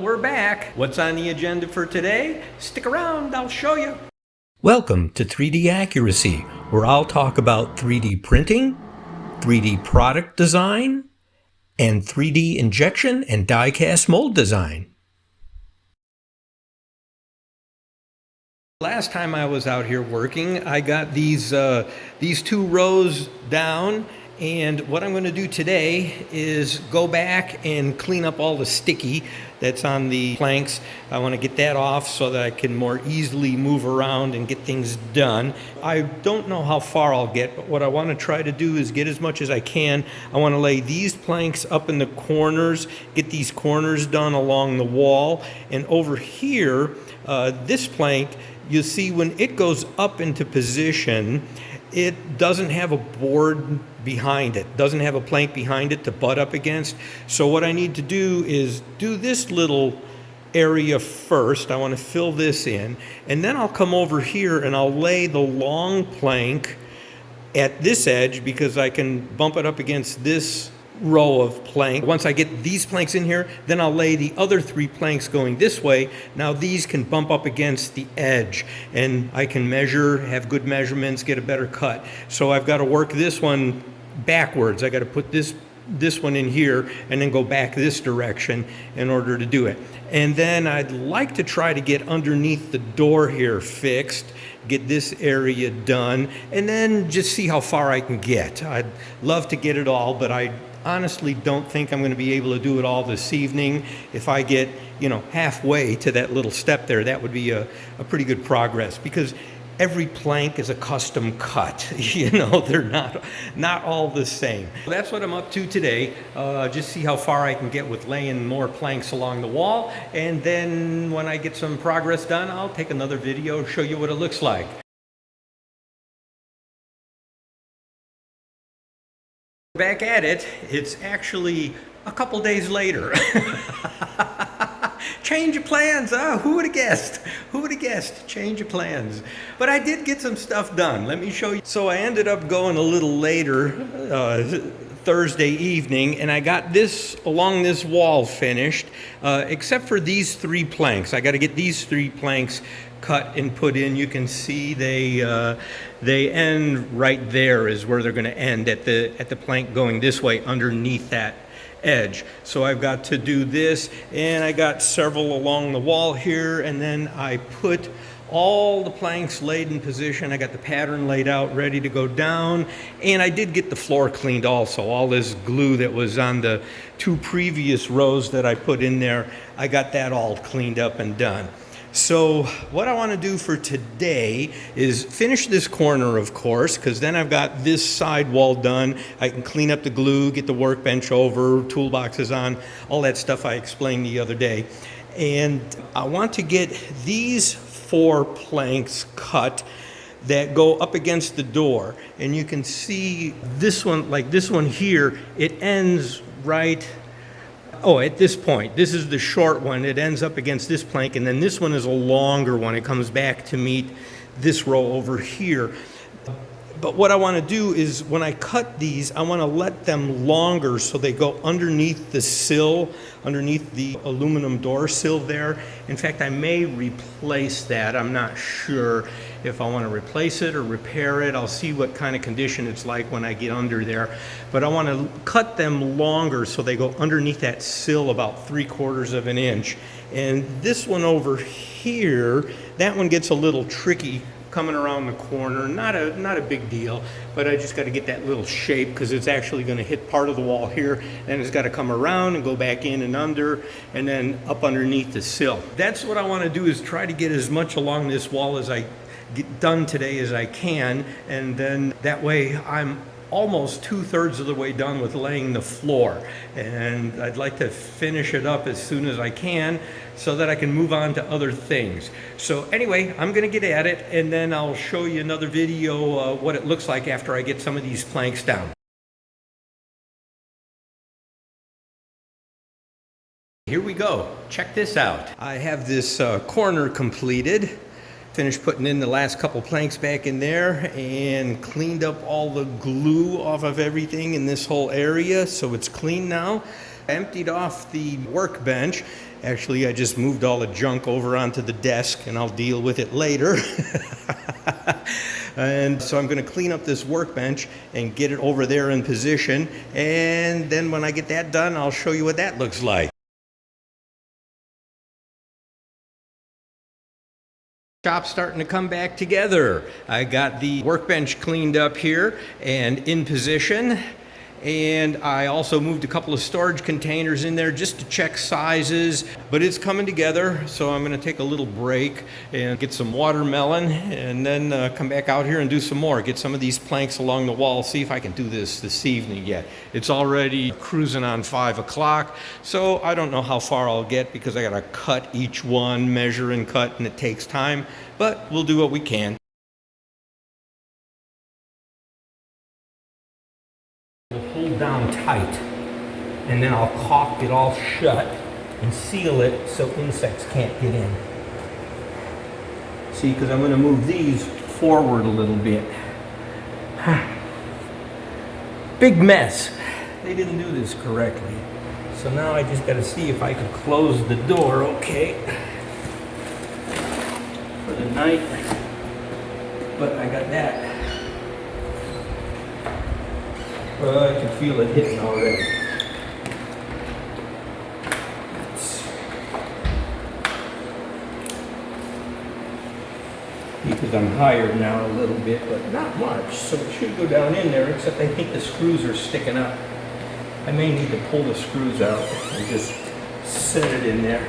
We're back. What's on the agenda for today? Stick around, I'll show you. Welcome to 3D Accuracy, where I'll talk about 3D printing, 3D product design, and 3D injection and die-cast mold design. Last time I was out here working, I got these two rows down, and what I'm going to do today is go back and clean up all the sticky that's on the planks. I want to get that off so that I can more easily move around and get things done. I don't know how far I'll get, but what I want to try to do is get as much as I can. I want to lay these planks up in the corners, get these corners done along the wall, and over here, this plank, you see when it goes up into position, it doesn't have a board behind it, doesn't have a plank behind it to butt up against. So what I need to do is do this little area first. I want to fill this in, and then I'll come over here and I'll lay the long plank at this edge because I can bump it up against this row of plank. Once I get these planks in here, then I'll lay the other three planks going this way. Now these can bump up against the edge and I can measure, have good measurements, get a better cut. So I've got to work this one backwards. I got to put this one in here and then go back this direction in order to do it. And then I'd like to try to get underneath the door here fixed, get this area done, and then just see how far I can get. I'd love to get it all, but I honestly don't think I'm going to be able to do it all this evening. If I get, halfway to that little step there, that would be a pretty good progress, because every plank is a custom cut. They're not all the same. That's what I'm up to today. Just see how far I can get with laying more planks along the wall, and then when I get some progress done, I'll take another video, show you what it looks like. Back at it, it's actually a couple days later. Change of plans, who would have guessed? Who would have guessed? Change of plans. But I did get some stuff done, let me show you. So I ended up going a little later, Thursday evening, and I got this along this wall finished, except for these three planks. I got to get these three planks cut and put in. You can see they end right there is where they're going to end, at the plank going this way underneath that edge. So I've got to do this, and I got several along the wall here, and then I put all the planks laid in position. I got the pattern laid out ready to go down, and I did get the floor cleaned also. All this glue that was on the two previous rows that I put in there, I got that all cleaned up and done. So what I want to do for today is finish this corner, of course, because then I've got this side wall done. I can clean up the glue, get the workbench over, toolboxes on, all that stuff I explained the other day. And I want to get these four planks cut that go up against the door. And you can see this one, like this one here, it ends right at this point. This is the short one. It ends up against this plank, and then this one is a longer one. It comes back to meet this row over here. But what I want to do is when I cut these, I want to let them longer so they go underneath the sill, underneath the aluminum door sill there. In fact, I may replace that. I'm not sure if I want to replace it or repair it. I'll see what kind of condition it's like when I get under there. But I want to cut them longer so they go underneath that sill about 3/4 of an inch. And this one over here, that one gets a little tricky coming around the corner. Not a big deal, but I just got to get that little shape because it's actually going to hit part of the wall here, and it's got to come around and go back in and under and then up underneath the sill. That's what I want to do, is try to get as much along this wall as I get done today as I can, and then that way I'm almost 2/3 of the way done with laying the floor, and I'd like to finish it up as soon as I can so that I can move on to other things. So anyway, I'm going to get at it, and then I'll show you another video what it looks like after I get some of these planks down. Here we go. Check this out. I have this corner completed. Finished putting in the last couple planks back in there and cleaned up all the glue off of everything in this whole area, so it's clean now. Emptied off the workbench. Actually, I just moved all the junk over onto the desk and I'll deal with it later. And so I'm going to clean up this workbench and get it over there in position. And then when I get that done, I'll show you what that looks like. Shop's starting to come back together. I got the workbench cleaned up here and in position. And I also moved a couple of storage containers in there just to check sizes, but it's coming together. So I'm going to take a little break and get some watermelon and then come back out here and do some more. Get some of these planks along the wall, see if I can do this evening yet. It's already cruising on 5 o'clock, so I don't know how far I'll get because I got to cut each one, measure and cut, and it takes time, but we'll do what we can. Hold down tight, and then I'll caulk it all shut and seal it so insects can't get in. See, because I'm going to move these forward a little bit. Big mess. They didn't do this correctly. So now I just got to see if I can close the door okay for the night. But I got that. Well, I can feel it hitting already. Because I'm higher now a little bit, but not much. So it should go down in there, except I think the screws are sticking up. I may need to pull the screws out and just set it in there.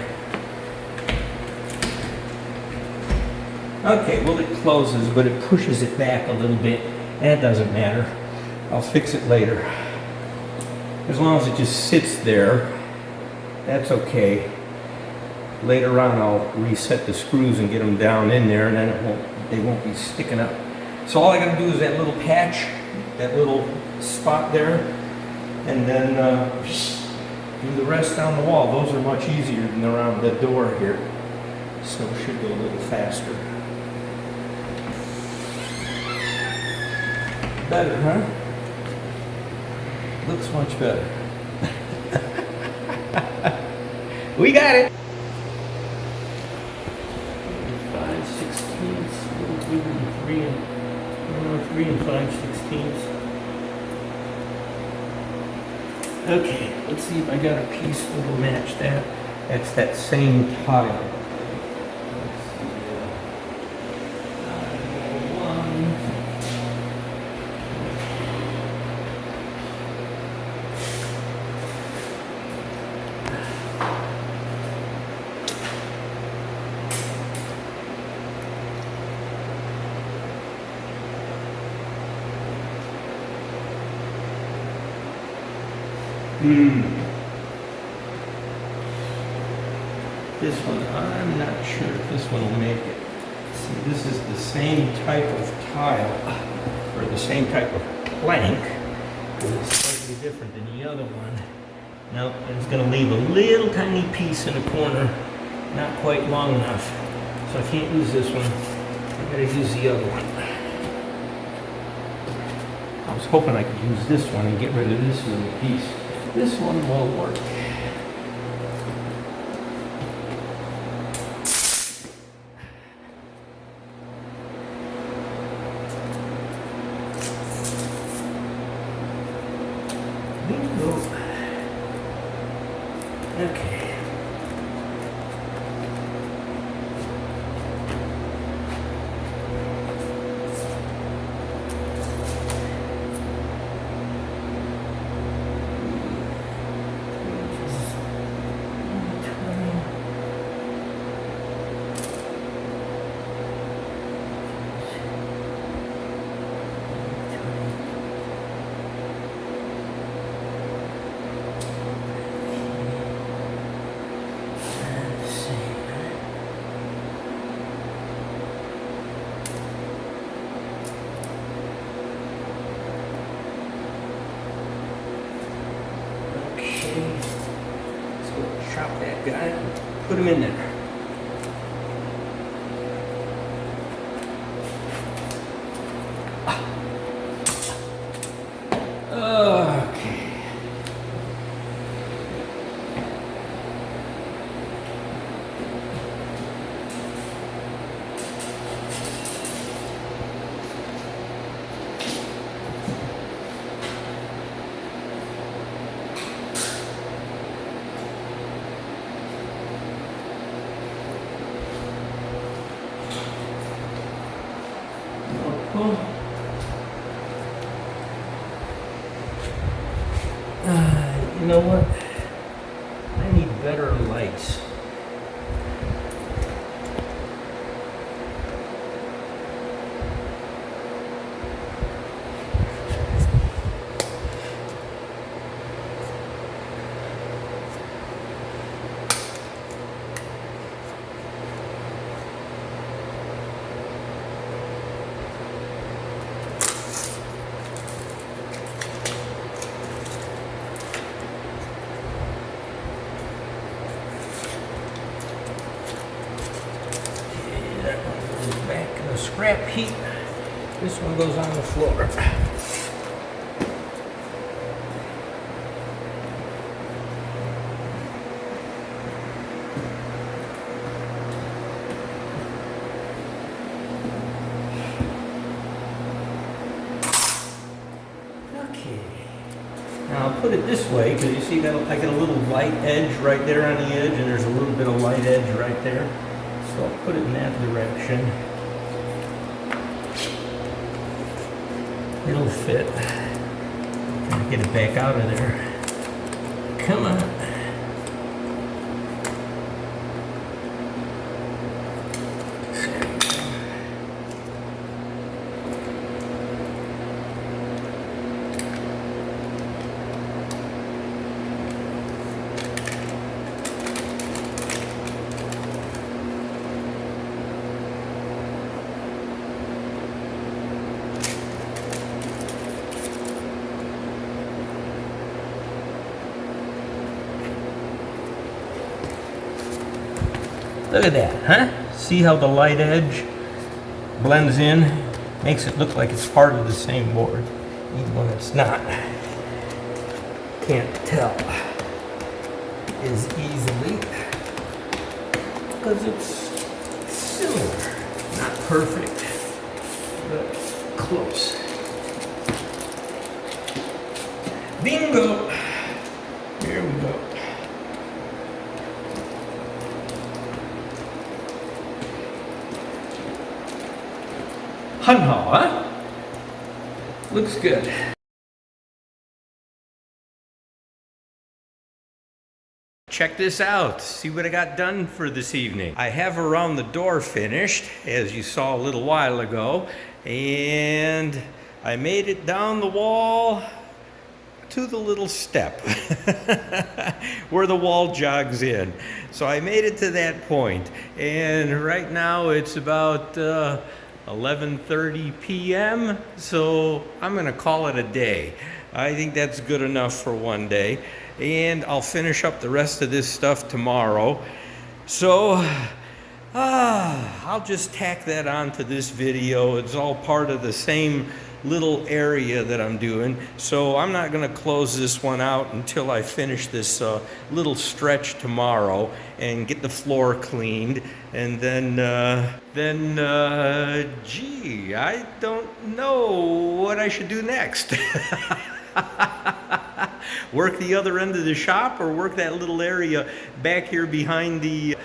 Okay, well it closes, but it pushes it back a little bit. That doesn't matter. I'll fix it later. As long as it just sits there, that's okay. Later on, I'll reset the screws and get them down in there, and then they won't be sticking up. So all I gotta do is that little patch, that little spot there, and then do the rest down the wall. Those are much easier than around the door here. So it should go a little faster. Better, huh? Looks much better. We got it. 5/16, 3 and 5/16. Okay, let's see if I got a piece that'll match that. That's that same tile. This one, I'm not sure if this one will make it. See, this is the same type of tile, or the same type of plank, but it's slightly different than the other one. Now, it's going to leave a little tiny piece in the corner, not quite long enough. So I can't use this one. I gotta use the other one. I was hoping I could use this one and get rid of this little piece. This one will work. Bingo. Okay. Chop that guy and put him in there. Okay. go. You know what? I need better lights. Back in the scrap heap. This one goes on the floor. Okay. Now I'll put it this way because you see that I get a little light edge right there on the edge, and there's a little bit of light edge right there. So I'll put it in that direction. It'll fit. Trying to get it back out of there. Come on. Look at that, huh? See how the light edge blends in? Makes it look like it's part of the same board, even when it's not. Can't tell as easily because it's similar. Not perfect, but close. Bingo! Here we go. Hun-ha, huh? Looks good. Check this out. See what I got done for this evening. I have around the door finished, as you saw a little while ago, and I made it down the wall to the little step where the wall jogs in. So I made it to that point, and right now it's about 11:30 p.m. So I'm gonna call it a day. I think that's good enough for one day, and I'll finish up the rest of this stuff tomorrow. So I'll just tack that onto this video. It's all part of the same little area that I'm doing, so I'm not going to close this one out until I finish this little stretch tomorrow and get the floor cleaned, and then gee, I don't know what I should do next. Work the other end of the shop or work that little area back here behind the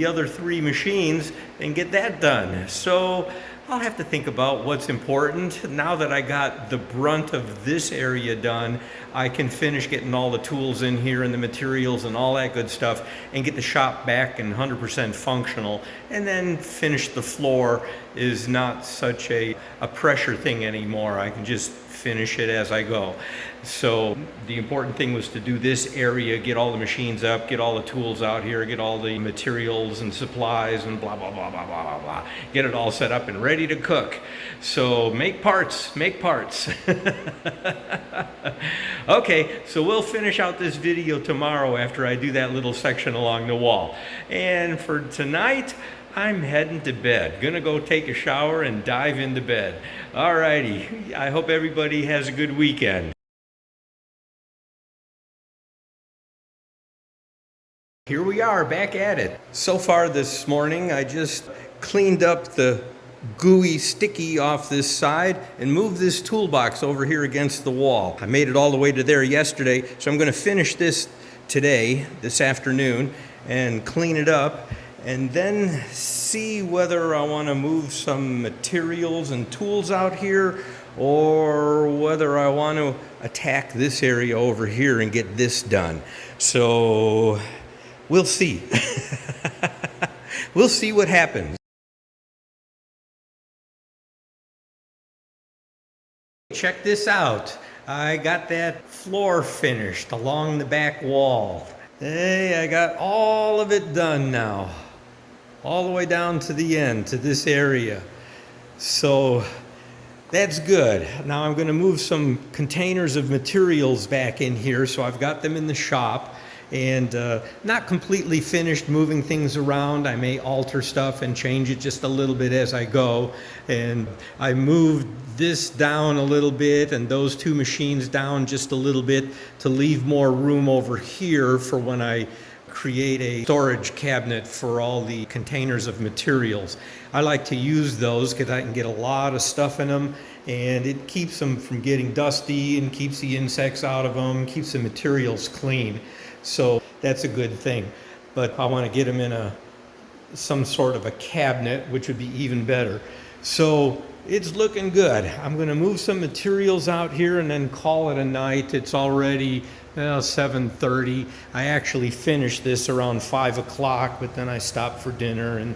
other three machines and get that done. So I'll have to think about what's important. Now that I got the brunt of this area done, I can finish getting all the tools in here and the materials and all that good stuff and get the shop back and 100% functional, and then finish the floor is not such a pressure thing anymore. I can just finish it as I go. So the important thing was to do this area, get all the machines up, get all the tools out here, get all the materials and supplies and blah, blah, blah, blah, blah, blah, blah. Get it all set up and ready to cook. So make parts, make parts. Okay, so we'll finish out this video tomorrow after I do that little section along the wall. And for tonight, I'm heading to bed. Gonna go take a shower and dive into bed. Alrighty, I hope everybody has a good weekend. Here we are, back at it. So far this morning, I just cleaned up the gooey sticky off this side and moved this toolbox over here against the wall. I made it all the way to there yesterday, so I'm gonna finish this today, this afternoon, and clean it up. and then see whether I want to move some materials and tools out here, or whether I want to attack this area over here and get this done. So we'll see. We'll see what happens. Check this out. I got that floor finished along the back wall. Hey, I got all of it done now. All the way down to the end, to this area. So that's good. Now I'm going to move some containers of materials back in here, so I've got them in the shop. And not completely finished moving things around. I may alter stuff and change it just a little bit as I go. And I moved this down a little bit and those two machines down just a little bit to leave more room over here for when I create a storage cabinet for all the containers of materials. I like to use those because I can get a lot of stuff in them, and it keeps them from getting dusty and keeps the insects out of them, keeps the materials clean. So that's a good thing. But I want to get them in some sort of a cabinet, which would be even better. So it's looking good. I'm going to move some materials out here and then call it a night. It's already 7:30. I actually finished this around 5 o'clock, but then I stopped for dinner and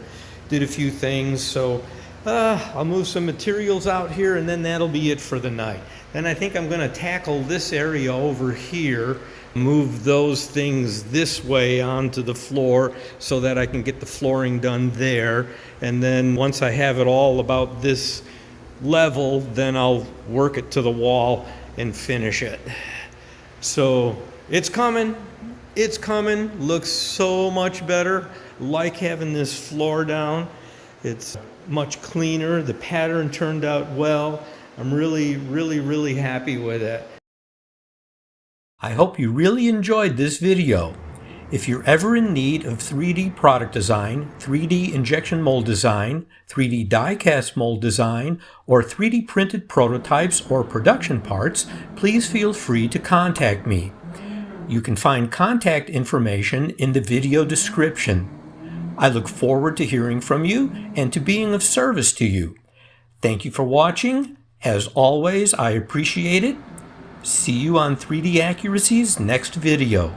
did a few things. So I'll move some materials out here, and then that'll be it for the night. Then I think I'm going to tackle this area over here, move those things this way onto the floor so that I can get the flooring done there. And then once I have it all about this level, then I'll work it to the wall and finish it. So it's coming. It's coming. Looks so much better. Like having this floor down. It's much cleaner. The pattern turned out well. I'm really happy with it. I hope you really enjoyed this video. If you're ever in need of 3D product design, 3D injection mold design, 3D die-cast mold design, or 3D printed prototypes or production parts, please feel free to contact me. You can find contact information in the video description. I look forward to hearing from you and to being of service to you. Thank you for watching. As always, I appreciate it. See you on 3D Accuracy's next video.